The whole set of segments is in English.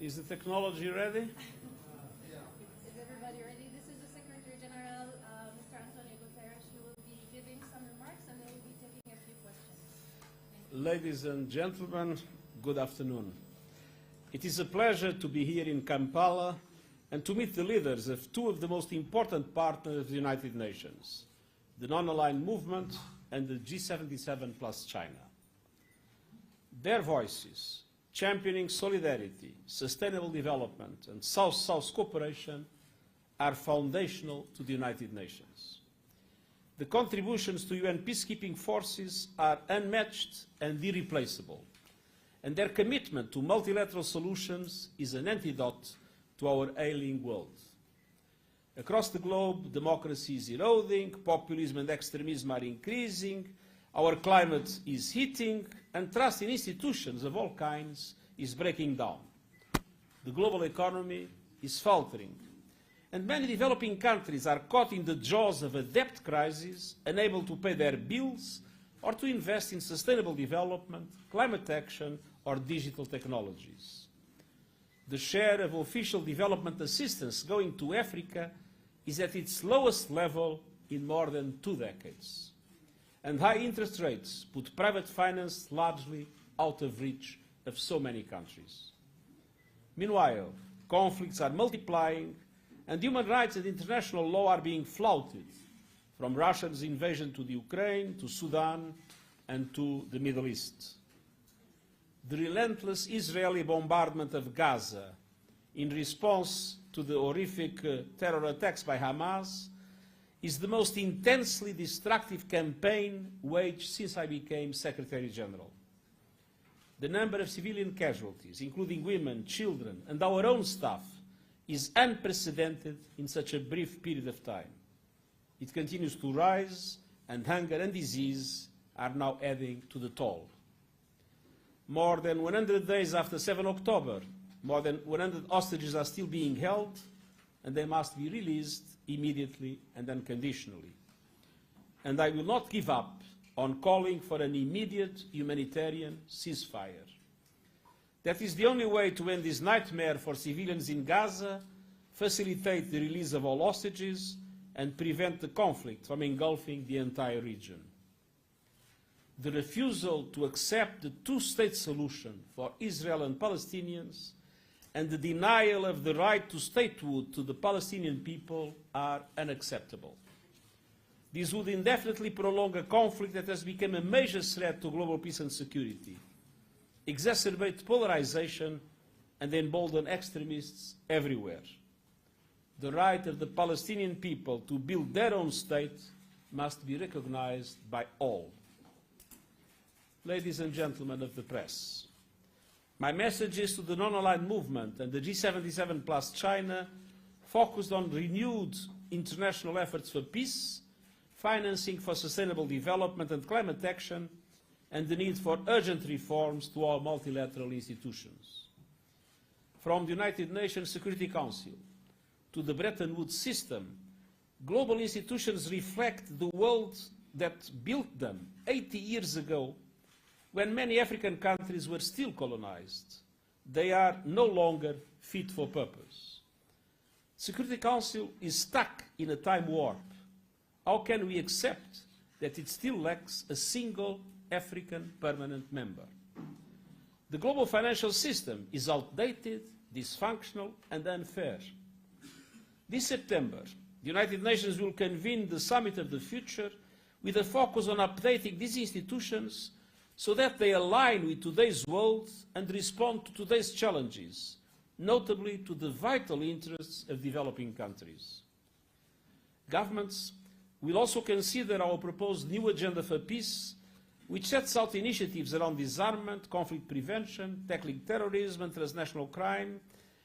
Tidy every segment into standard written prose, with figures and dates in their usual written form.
Is the technology ready? Is everybody ready? This is the Secretary General, Mr. Guterres. He will be giving some remarks and then we'll be taking a few questions. Ladies and gentlemen, good afternoon. It is a pleasure to be here in Kampala and to meet the leaders of two of the most important partners of the United Nations, the Non-Aligned Movement and the G-77 plus China. Their voices, championing solidarity, sustainable development and South-South cooperation, are foundational to the United Nations. The contributions to UN peacekeeping forces are unmatched and irreplaceable, and their commitment to multilateral solutions is an antidote to our ailing world. Across the globe, democracy is eroding, populism and extremism are increasing, our climate is heating, and trust in institutions of all kinds is breaking down. The global economy is faltering, and many developing countries are caught in the jaws of a debt crisis, unable to pay their bills or to invest in sustainable development, climate action, or digital technologies. The share of official development assistance going to Africa is at its lowest level in more than 2 decades. And high interest rates put private finance largely out of reach of so many countries. Meanwhile, conflicts are multiplying and human rights and international law are being flouted, from Russia's invasion to the Ukraine, to Sudan, and to the Middle East. The relentless Israeli bombardment of Gaza in response to the horrific terror attacks by Hamas is the most intensely destructive campaign waged since I became Secretary General. The number of civilian casualties, including women, children, and our own staff, is unprecedented in such a brief period of time. It continues to rise, and hunger and disease are now adding to the toll. More than 100 days after 7 October, more than 100 hostages are still being held, and they must be released immediately and unconditionally. And I will not give up on calling for an immediate humanitarian ceasefire. That is the only way to end this nightmare for civilians in Gaza, facilitate the release of all hostages, and prevent the conflict from engulfing the entire region. The refusal to accept the two-state solution for Israel and Palestinians and the denial of the right to statehood to the Palestinian people are unacceptable. This would indefinitely prolong a conflict that has become a major threat to global peace and security, exacerbate polarization, and embolden extremists everywhere. The right of the Palestinian people to build their own state must be recognized by all. Ladies and gentlemen of the press, my messages to the Non-Aligned Movement and the G77 plus China focused on renewed international efforts for peace, financing for sustainable development and climate action, and the need for urgent reforms to our multilateral institutions. From the United Nations Security Council to the Bretton Woods system, global institutions reflect the world that built them 80 years ago, when many African countries were still colonized. They are no longer fit for purpose. Security Council is stuck in a time warp. How can we accept that it still lacks a single African permanent member? The global financial system is outdated, dysfunctional, and unfair. This September, the United Nations will convene the Summit of the Future with a focus on updating these institutions so that they align with today's world and respond to today's challenges, notably to the vital interests of developing countries. Governments will also consider our proposed new agenda for peace, which sets out initiatives around disarmament, conflict prevention, tackling terrorism and transnational crime,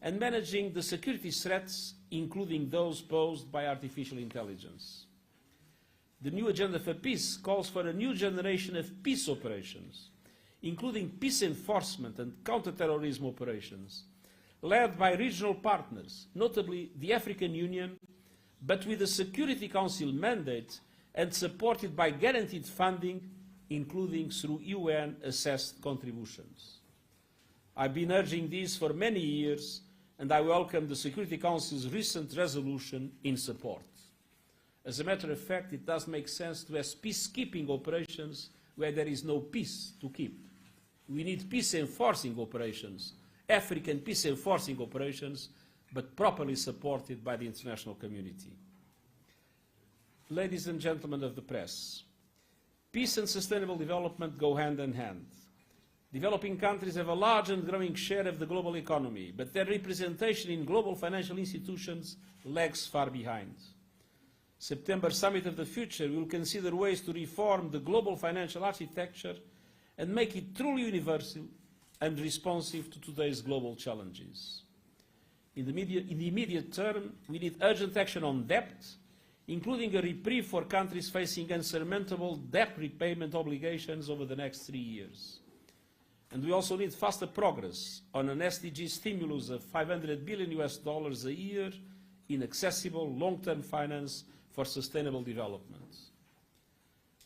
and managing the security threats, including those posed by artificial intelligence. The new agenda for peace calls for a new generation of peace operations, including peace enforcement and counter-terrorism operations, led by regional partners, notably the African Union, but with a Security Council mandate and supported by guaranteed funding, including through UN-assessed contributions. I've been urging this for many years, and I welcome the Security Council's recent resolution in support. As a matter of fact, it does make sense to have peacekeeping operations where there is no peace to keep. We need peace-enforcing operations, African peace-enforcing operations, but properly supported by the international community. Ladies and gentlemen of the press, peace and sustainable development go hand in hand. Developing countries have a large and growing share of the global economy, but their representation in global financial institutions lags far behind. September Summit of the Future will consider ways to reform the global financial architecture and make it truly universal and responsive to today's global challenges. In the immediate term, we need urgent action on debt, including a reprieve for countries facing unsurmountable debt repayment obligations over the next 3 years. And we also need faster progress on an SDG stimulus of $500 billion a year in accessible long-term finance for sustainable development.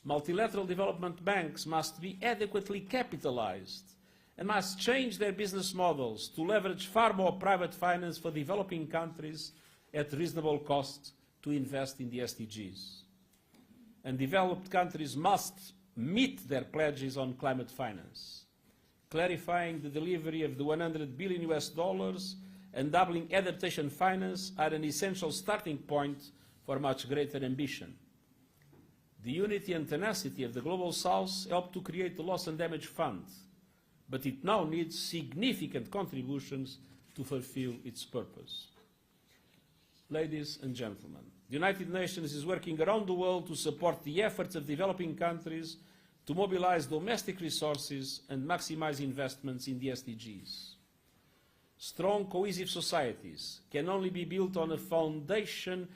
Multilateral development banks must be adequately capitalized and must change their business models to leverage far more private finance for developing countries at reasonable cost to invest in the SDGs. And developed countries must meet their pledges on climate finance. Clarifying the delivery of the $100 billion and doubling adaptation finance are an essential starting point for much greater ambition. The unity and tenacity of the Global South helped to create the Loss and Damage Fund, but it now needs significant contributions to fulfill its purpose. Ladies and gentlemen, the United Nations is working around the world to support the efforts of developing countries to mobilize domestic resources and maximize investments in the SDGs. Strong, cohesive societies can only be built on a foundation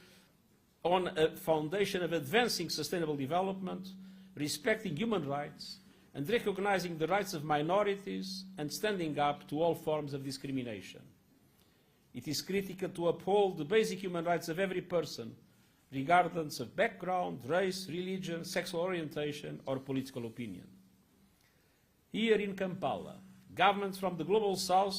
of advancing sustainable development, respecting human rights, and recognizing the rights of minorities and standing up to all forms of discrimination. It is critical to uphold the basic human rights of every person, regardless of background, race, religion, sexual orientation, or political opinion. Here in Kampala, governments from the Global South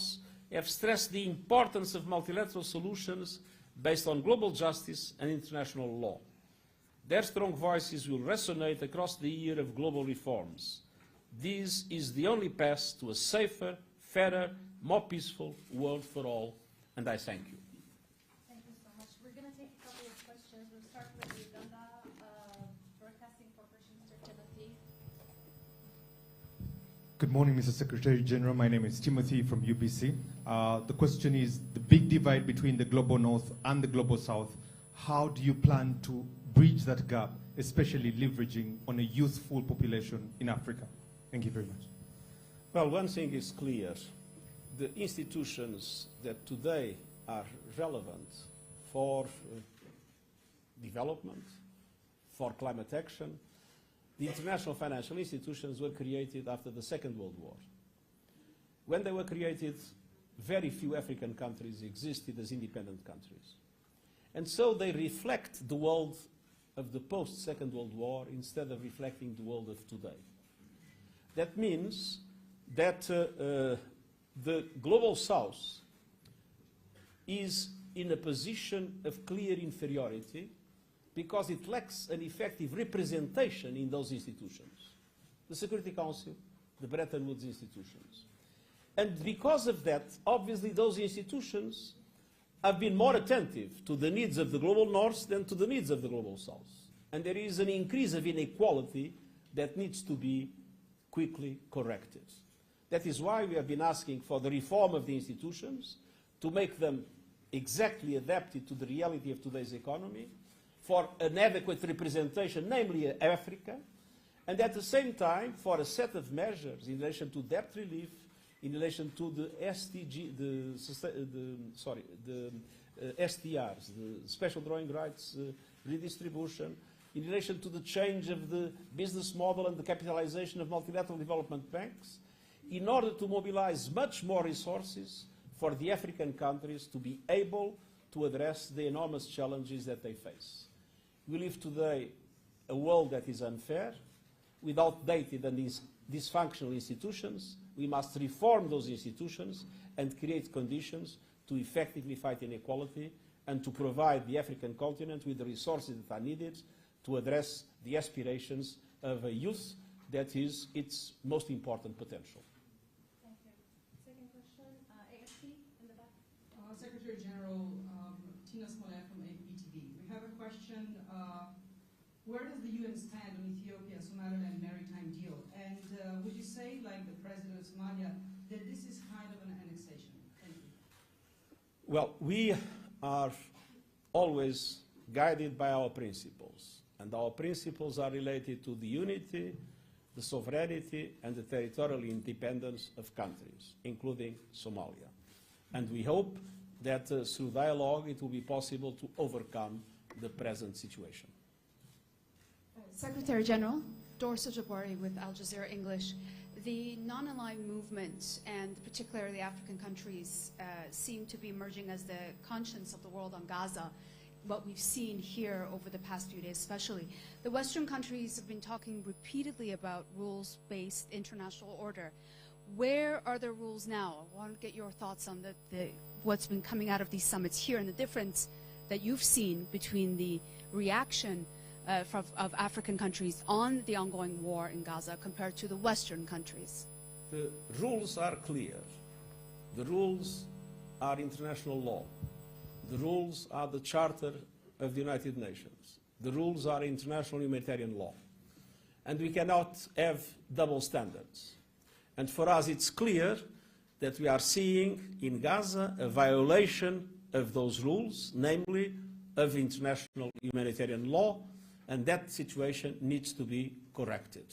have stressed the importance of multilateral solutions based on global justice and international law. Their strong voices will resonate across the year of global reforms. This is the only path to a safer, fairer, more peaceful world for all, and I thank you. Thank you so much. We're going to take a couple of questions. We'll start with Uganda Broadcasting Corporation, Mr. Timothy. Good morning, Mr. Secretary General. My name is Timothy from UBC. The question is the big divide between the Global North and the Global South. How do you plan to bridge that gap, especially leveraging on a youthful population in Africa? Thank you very much. Well, one thing is clear. The institutions that today are relevant for development, for climate action, the international financial institutions were created after the Second World War. When they were created, very few African countries existed as independent countries. And so they reflect the world of the post-Second World War instead of reflecting the world of today. That means that the Global South is in a position of clear inferiority because it lacks an effective representation in those institutions. The Security Council, the Bretton Woods institutions. And because of that, obviously those institutions have been more attentive to the needs of the Global North than to the needs of the Global South. And there is an increase of inequality that needs to be quickly corrected. That is why we have been asking for the reform of the institutions, to make them exactly adapted to the reality of today's economy, for an adequate representation, namely Africa, and at the same time for a set of measures in relation to debt relief, in relation to the SDRs, the special drawing rights redistribution, in relation to the change of the business model and the capitalization of multilateral development banks, in order to mobilize much more resources for the African countries to be able to address the enormous challenges that they face. We live today a world that is unfair, with outdated and dysfunctional institutions. We must reform those institutions and create conditions to effectively fight inequality and to provide the African continent with the resources that are needed to address the aspirations of a youth that is its most important potential. Thank you. Second question, AFP in the back. Secretary General Tina Smollett from APTV. We have a question. Where does the UN stand on Ethiopia-Somaliland maritime deal? And would you say, like the president of Somalia, that this is kind of an annexation? Thank you. Well, we are always guided by our principles. And our principles are related to the unity, the sovereignty, and the territorial independence of countries, including Somalia. And we hope that through dialogue it will be possible to overcome the present situation. Secretary General, Dorsa Jabari with Al Jazeera English. The non-aligned movement, and particularly African countries, seem to be emerging as the conscience of the world on Gaza, what we've seen here over the past few days especially. The Western countries have been talking repeatedly about rules-based international order. Where are the rules now? I want to get your thoughts on what's been coming out of these summits here and the difference that you've seen between the reaction of African countries on the ongoing war in Gaza compared to the Western countries. The rules are clear. The rules are international law. The rules are the Charter of the United Nations. The rules are international humanitarian law. And we cannot have double standards. And for us it's clear that we are seeing in Gaza a violation of those rules, namely of international humanitarian law, and that situation needs to be corrected.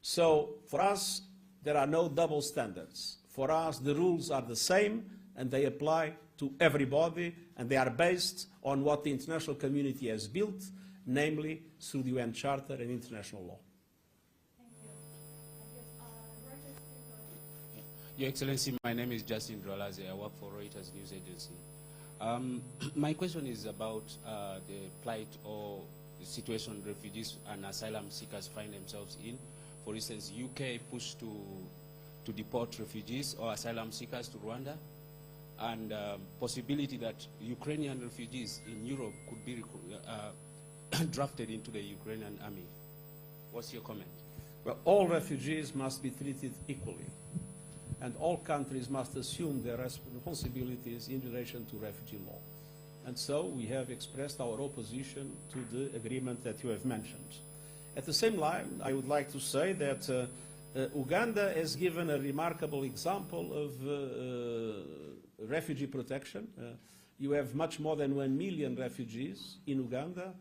So for us, there are no double standards. For us, the rules are the same, and they apply to everybody, and they are based on what the international community has built, namely through the UN Charter and international law. Thank you. Reuters, please go ahead. Your Excellency, my name is Justin Drolaze. I work for Reuters News Agency. My question is about the plight or the situation refugees and asylum seekers find themselves in. For instance, UK pushed to deport refugees or asylum seekers to Rwanda, and possibility that Ukrainian refugees in Europe could be drafted into the Ukrainian army. What's your comment? Well, all refugees must be treated equally, and all countries must assume their responsibilities in relation to refugee law. And so we have expressed our opposition to the agreement that you have mentioned. At the same time, I would like to say that Uganda has given a remarkable example of refugee protection. You have much more than 1 million refugees in Uganda,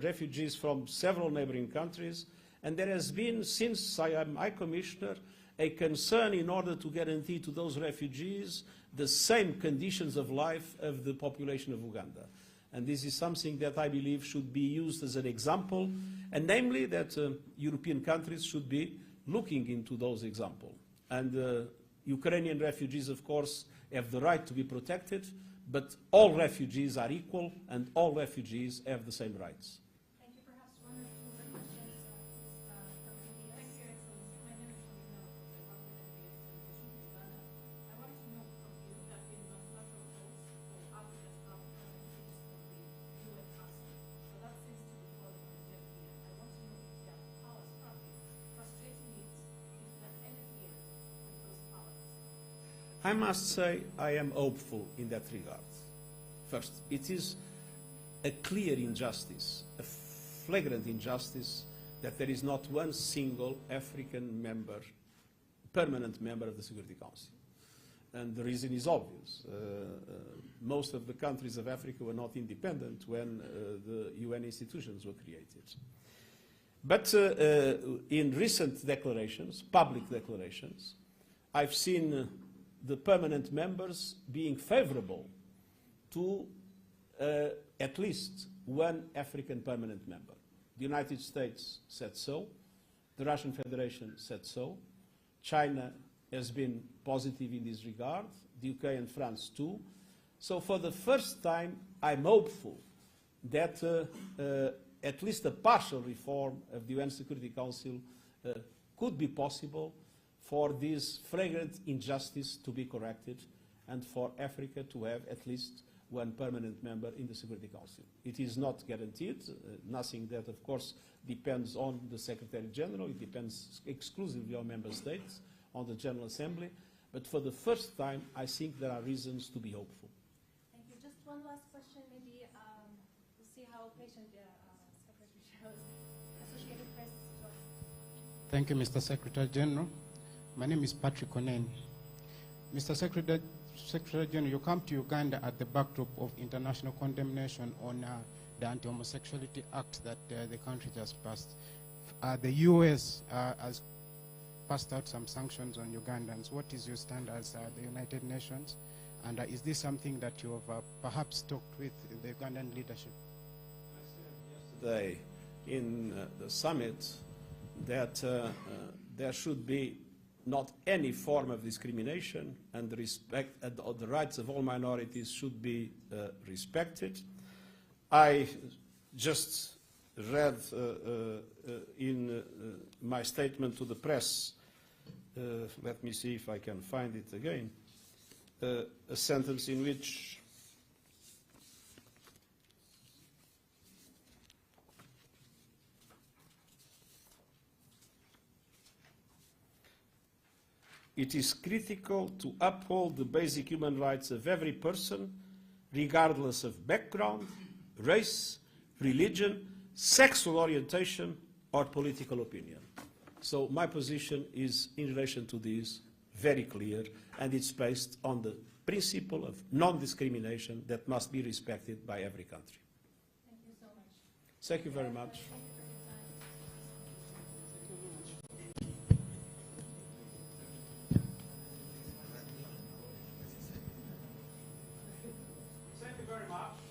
refugees from several neighboring countries, and there has been, since I am High Commissioner, a concern in order to guarantee to those refugees the same conditions of life of the population of Uganda. And this is something that I believe should be used as an example, and namely that European countries should be looking into those examples. And Ukrainian refugees, of course, have the right to be protected, but all refugees are equal, and all refugees have the same rights. Thank you. Perhaps one or two more questions, please, from PBS. Thank you, Excellency. My name is Shamina from the Department of Uganda. I wanted to know from you that in multilateral calls for Africa's African refugees from the UN Council, but that seems to be falling on deaf ear. I want to know if there are powers struggling, frustrating it, if there are any fears from those powers. I must say I am hopeful in that regard. First, it is a clear injustice, a flagrant injustice, that there is not one single African member, permanent member of the Security Council. And the reason is obvious. Most of the countries of Africa were not independent when the UN institutions were created. But in recent declarations, public declarations, I've seen the permanent members being favorable to at least one African permanent member. The United States said so, the Russian Federation said so, China has been positive in this regard, the UK and France too. So for the first time, I'm hopeful that at least a partial reform of the UN Security Council could be possible for this flagrant injustice to be corrected and for Africa to have at least one permanent member in the Security Council. It is not guaranteed, nothing that, of course, depends on the Secretary General. It depends exclusively on member states, on the General Assembly. But for the first time, I think there are reasons to be hopeful. Thank you. Just one last question, maybe. We'll see how patient the Secretary shows. Associated Press. Sorry. Thank you, Mr. Secretary General. My name is Patrick Onen. Mr. Secretary General, you come to Uganda at the backdrop of international condemnation on the Anti-Homosexuality Act that the country just passed. The U.S. has passed out some sanctions on Ugandans. What is your stand as the United Nations? And is this something that you have perhaps talked with the Ugandan leadership? I said yesterday in the summit that there should be not any form of discrimination, and the rights of all minorities should be respected. I just read in my statement to the press, let me see if I can find it again, a sentence in which it is critical to uphold the basic human rights of every person, regardless of background, race, religion, sexual orientation, or political opinion. So my position is, in relation to this, very clear, and it's based on the principle of non-discrimination that must be respected by every country. Thank you so much. Thank you very much. Thank you for your time. Thank you very much.